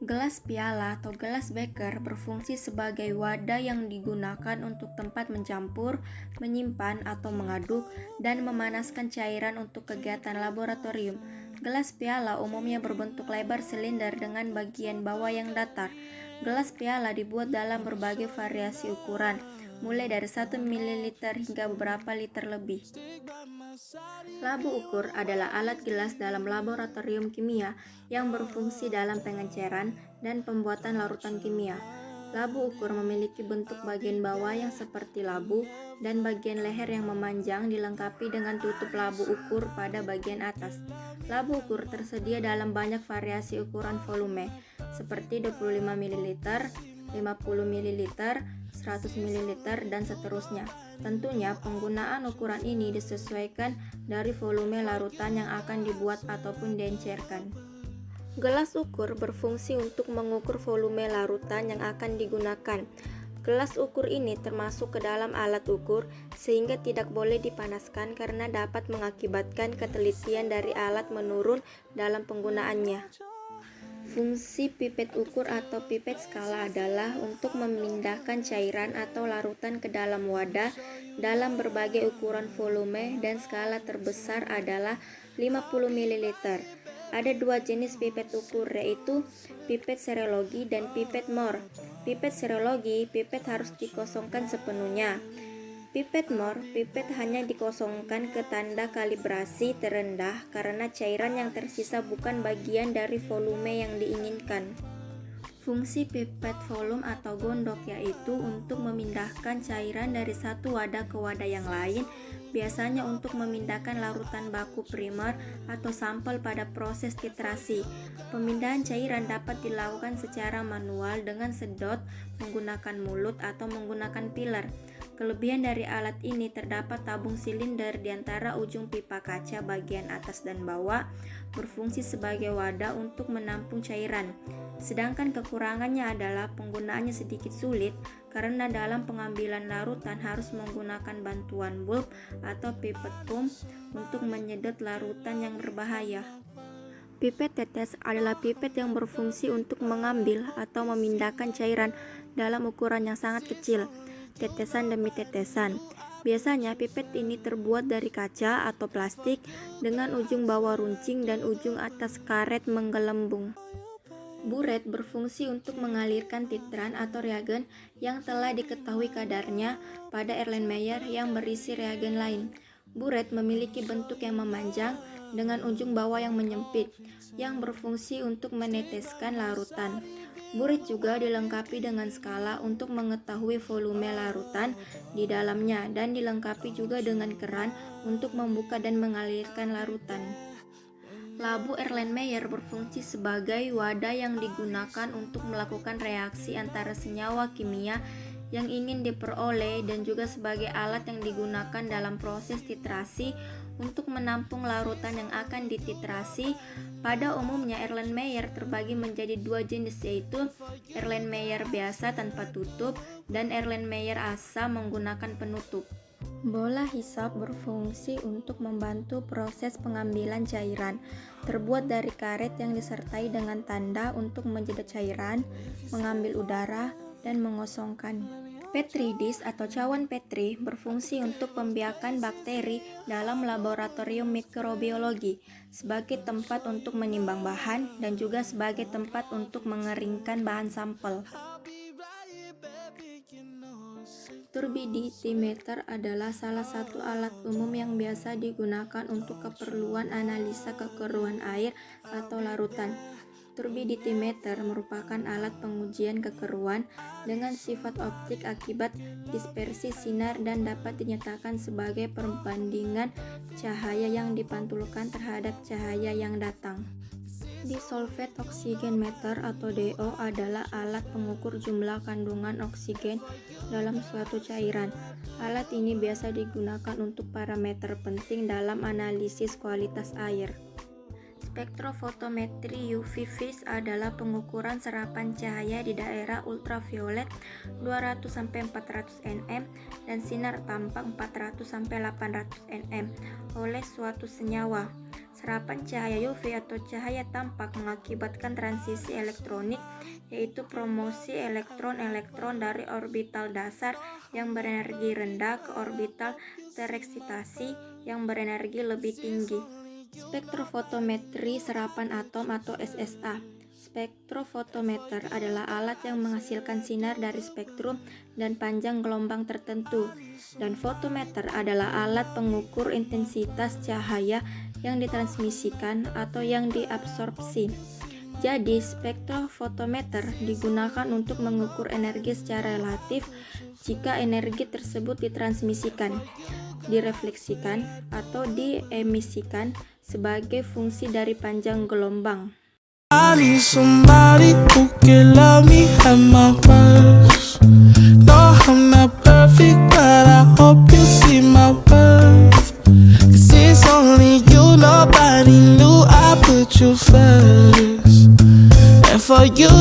Gelas piala atau gelas beker berfungsi sebagai wadah yang digunakan untuk tempat mencampur, menyimpan atau mengaduk, dan memanaskan cairan untuk kegiatan laboratorium. Gelas piala umumnya berbentuk lebar silinder dengan bagian bawah yang datar. Gelas piala dibuat dalam berbagai variasi ukuran, mulai dari 1 ml hingga beberapa liter lebih. Labu ukur adalah alat gelas dalam laboratorium kimia yang berfungsi dalam pengenceran dan pembuatan larutan kimia. Labu ukur memiliki bentuk bagian bawah yang seperti labu dan bagian leher yang memanjang dilengkapi dengan tutup labu ukur pada bagian atas. Labu ukur tersedia dalam banyak variasi ukuran volume, seperti 25 ml, 50 ml, 100 ml, dan seterusnya. Tentunya penggunaan ukuran ini disesuaikan dari volume larutan yang akan dibuat ataupun diencerkan. Gelas ukur berfungsi untuk mengukur volume larutan yang akan digunakan. Gelas ukur ini termasuk ke dalam alat ukur sehingga tidak boleh dipanaskan karena dapat mengakibatkan ketelitian dari alat menurun dalam penggunaannya. Fungsi pipet ukur atau pipet skala adalah untuk memindahkan cairan atau larutan ke dalam wadah dalam berbagai ukuran volume dan skala terbesar adalah 50 ml. Ada dua jenis pipet ukur, yaitu pipet serologi dan pipet Mohr. Pipet serologi, pipet harus dikosongkan sepenuhnya. Pipet Mohr, pipet hanya dikosongkan ke tanda kalibrasi terendah karena cairan yang tersisa bukan bagian dari volume yang diinginkan. Fungsi pipet volume atau gondok yaitu untuk memindahkan cairan dari satu wadah ke wadah yang lain, biasanya untuk memindahkan larutan baku primer atau sampel pada proses titrasi. Pemindahan cairan dapat dilakukan secara manual dengan sedot, menggunakan mulut, atau menggunakan pilar. Kelebihan dari alat ini terdapat tabung silinder di antara ujung pipa kaca bagian atas dan bawah, berfungsi sebagai wadah untuk menampung cairan. Sedangkan kekurangannya adalah penggunaannya sedikit sulit karena dalam pengambilan larutan harus menggunakan bantuan bulb atau pipet pump untuk menyedot larutan yang berbahaya. Pipet tetes adalah pipet yang berfungsi untuk mengambil atau memindahkan cairan dalam ukuran yang sangat kecil, tetesan demi tetesan. Biasanya pipet ini terbuat dari kaca atau plastik dengan ujung bawah runcing dan ujung atas karet menggelembung. Buret berfungsi untuk mengalirkan titran atau reagen yang telah diketahui kadarnya pada Erlenmeyer yang berisi reagen lain. Buret memiliki bentuk yang memanjang dengan ujung bawah yang menyempit, yang berfungsi untuk meneteskan larutan. Buret juga dilengkapi dengan skala untuk mengetahui volume larutan di dalamnya dan dilengkapi juga dengan keran untuk membuka dan mengalirkan larutan. Labu Erlenmeyer berfungsi sebagai wadah yang digunakan untuk melakukan reaksi antara senyawa kimia yang ingin diperoleh dan juga sebagai alat yang digunakan dalam proses titrasi untuk menampung larutan yang akan dititrasi. Pada umumnya Erlenmeyer terbagi menjadi dua jenis, yaitu Erlenmeyer biasa tanpa tutup dan Erlenmeyer asa menggunakan penutup. Bola hisap berfungsi untuk membantu proses pengambilan cairan. Terbuat dari karet yang disertai dengan tanda untuk menjedot cairan, mengambil udara, dan mengosongkan. Petri dish atau cawan Petri berfungsi untuk pembiakan bakteri dalam laboratorium mikrobiologi, sebagai tempat untuk menimbang bahan dan juga sebagai tempat untuk mengeringkan bahan sampel. Turbidimeter adalah salah satu alat umum yang biasa digunakan untuk keperluan analisa kekeruhan air atau larutan. Turbidimeter merupakan alat pengujian kekeruhan dengan sifat optik akibat dispersi sinar dan dapat dinyatakan sebagai perbandingan cahaya yang dipantulkan terhadap cahaya yang datang. Dissolved oxygen meter atau DO adalah alat pengukur jumlah kandungan oksigen dalam suatu cairan. Alat ini biasa digunakan untuk parameter penting dalam analisis kualitas air. Spektrofotometri UV vis adalah pengukuran serapan cahaya di daerah ultraviolet 200-400 nm dan sinar tampak 400-800 nm oleh suatu senyawa. Serapan cahaya UV atau cahaya tampak mengakibatkan transisi elektronik, yaitu promosi elektron-elektron dari orbital dasar yang berenergi rendah ke orbital tereksitasi yang berenergi lebih tinggi. Spektrofotometri serapan atom atau SSA. Spektrofotometer adalah alat yang menghasilkan sinar dari spektrum dan panjang gelombang tertentu, dan fotometer adalah alat pengukur intensitas cahaya yang ditransmisikan atau yang diabsorpsi. Jadi, spektrofotometer digunakan untuk mengukur energi secara relatif jika energi tersebut ditransmisikan, direfleksikan, atau diemisikan sebagai fungsi dari panjang gelombang. I need somebody who can love me at my worst. No, I'm not perfect, but I hope you see my worth. 'Cause it's only you, nobody knew I put you first. And for you